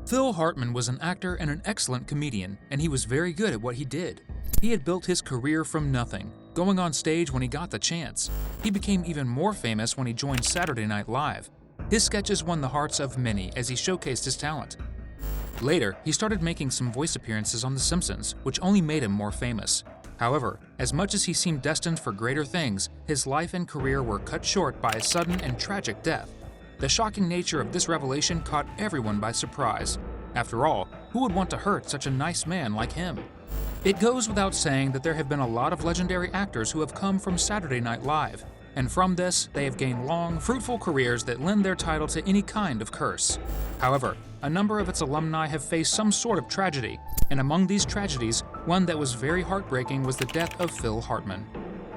Phil Hartman was an actor and an excellent comedian, and he was very good at what he did. He had built his career from nothing, going on stage when he got the chance. He became even more famous when he joined Saturday Night Live. His sketches won the hearts of many as he showcased his talent. Later, he started making some voice appearances on The Simsons, which only made him more famous. However, as much as he seemed destined for greater things, his life and career were cut short by a sudden and tragic death. The shocking nature of this revelation caught everyone by surprise. After all, who would want to hurt such a nice man like him? It goes without saying that there have been a lot of legendary actors who have come from Saturday Night Live, and from this, they have gained long, fruitful careers that lend their title to any kind of curse. However, a number of its alumni have faced some sort of tragedy, and among these tragedies, one that was very heartbreaking was the death of Phil Hartman.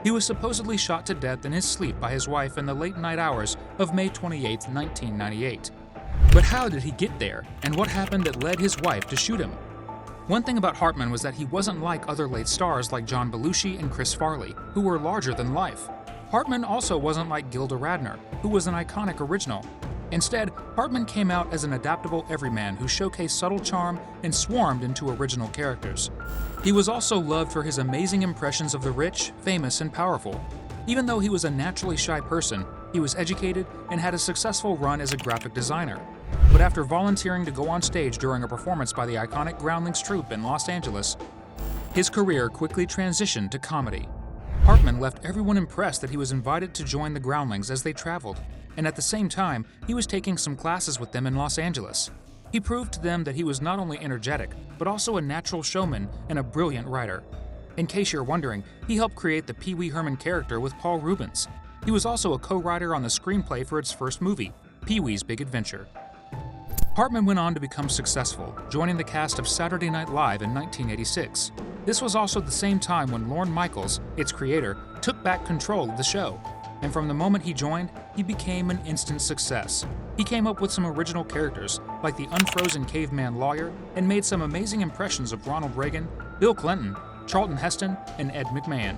He was supposedly shot to death in his sleep by his wife in the late night hours of May 28, 1998. But how did he get there, and what happened that led his wife to shoot him? One thing about Hartman was that he wasn't like other late stars like John Belushi and Chris Farley, who were larger than life. Hartman also wasn't like Gilda Radner, who was an iconic original. Instead, Hartman came out as an adaptable everyman who showcased subtle charm and swarmed into original characters. He was also loved for his amazing impressions of the rich, famous, and powerful. Even though he was a naturally shy person, he was educated and had a successful run as a graphic designer. But after volunteering to go on stage during a performance by the iconic Groundlings troupe in Los Angeles, his career quickly transitioned to comedy. Hartman left everyone impressed that he was invited to join the Groundlings as they traveled, and at the same time, he was taking some classes with them in Los Angeles. He proved to them that he was not only energetic, but also a natural showman and a brilliant writer. In case you're wondering, he helped create the Pee Wee Herman character with Paul Reubens. He was also a co-writer on the screenplay for its first movie, Pee-wee's Big Adventure. Hartman went on to become successful, joining the cast of Saturday Night Live in 1986. This was also the same time when Lorne Michaels, its creator, took back control of the show. And from the moment he joined, he became an instant success. He came up with some original characters, like the unfrozen caveman lawyer, and made some amazing impressions of Ronald Reagan, Bill Clinton, Charlton Heston, and Ed McMahon.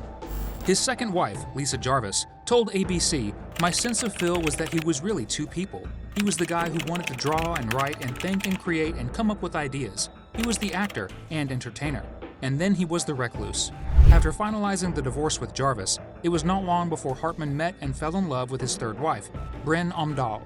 His second wife, Lisa Jarvis, told ABC, "My sense of Phil was that he was really two people. He was the guy who wanted to draw and write and think and create and come up with ideas. He was the actor and entertainer. And then he was the recluse." After finalizing the divorce with Jarvis, it was not long before Hartman met and fell in love with his third wife, Brynn Omdahl.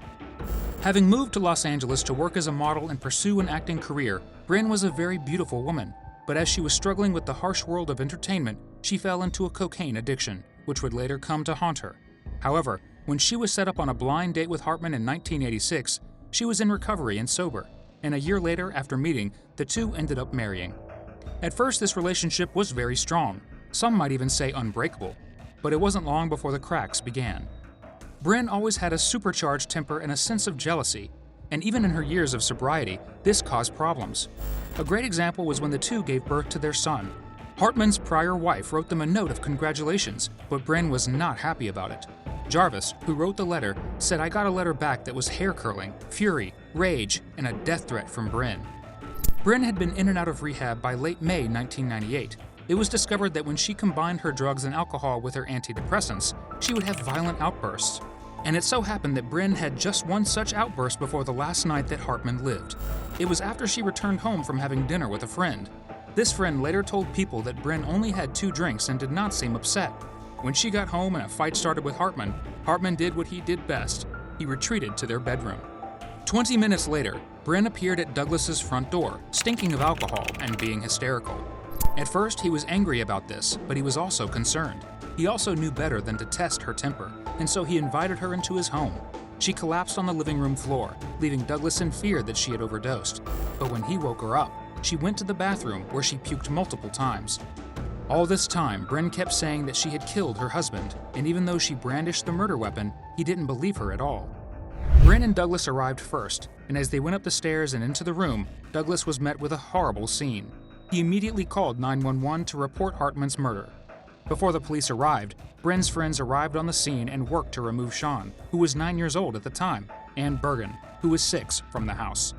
Having moved to Los Angeles to work as a model and pursue an acting career, Brynn was a very beautiful woman. But as she was struggling with the harsh world of entertainment, she fell into a cocaine addiction, which would later come to haunt her. However, when she was set up on a blind date with Hartman in 1986, she was in recovery and sober, and a year later, after meeting, the two ended up marrying. At first, this relationship was very strong. Some might even say unbreakable, but it wasn't long before the cracks began. Brynn always had a supercharged temper and a sense of jealousy, and even in her years of sobriety, this caused problems. A great example was when the two gave birth to their son. Hartman's prior wife wrote them a note of congratulations, but Brynn was not happy about it. Jarvis, who wrote the letter, said, "I got a letter back that was hair-curling, fury, rage, and a death threat from Brynn." Brynn had been in and out of rehab by late May 1998. It was discovered that when she combined her drugs and alcohol with her antidepressants, she would have violent outbursts. And it so happened that Brynn had just one such outburst before the last night that Hartman lived. It was after she returned home from having dinner with a friend. This friend later told people that Brynn only had 2 drinks and did not seem upset. When she got home and a fight started with Hartman, Hartman did what he did best. He retreated to their bedroom. 20 minutes later, Brynn appeared at Douglas's front door, stinking of alcohol and being hysterical. At first, he was angry about this, but he was also concerned. He also knew better than to test her temper, and so he invited her into his home. She collapsed on the living room floor, leaving Douglas in fear that she had overdosed. But when he woke her up, she went to the bathroom where she puked multiple times. All this time, Brynn kept saying that she had killed her husband, and even though she brandished the murder weapon, he didn't believe her at all. Brynn and Douglas arrived first, and as they went up the stairs and into the room, Douglas was met with a horrible scene. He immediately called 911 to report Hartman's murder. Before the police arrived, Brynn's friends arrived on the scene and worked to remove Sean, who was 9 years old at the time, and Bergen, who was 6, from the house.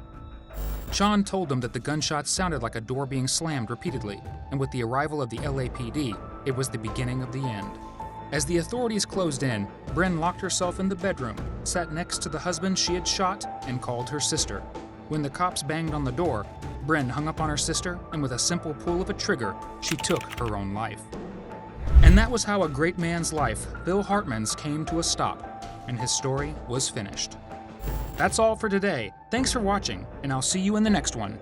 Sean told them that the gunshots sounded like a door being slammed repeatedly, and with the arrival of the LAPD, it was the beginning of the end. As the authorities closed in, Brynn locked herself in the bedroom, sat next to the husband she had shot, and called her sister. When the cops banged on the door, Brynn hung up on her sister, and with a simple pull of a trigger, she took her own life. And that was how a great man's life, Phil Hartman's, came to a stop, and his story was finished. That's all for today. Thanks for watching, and I'll see you in the next one.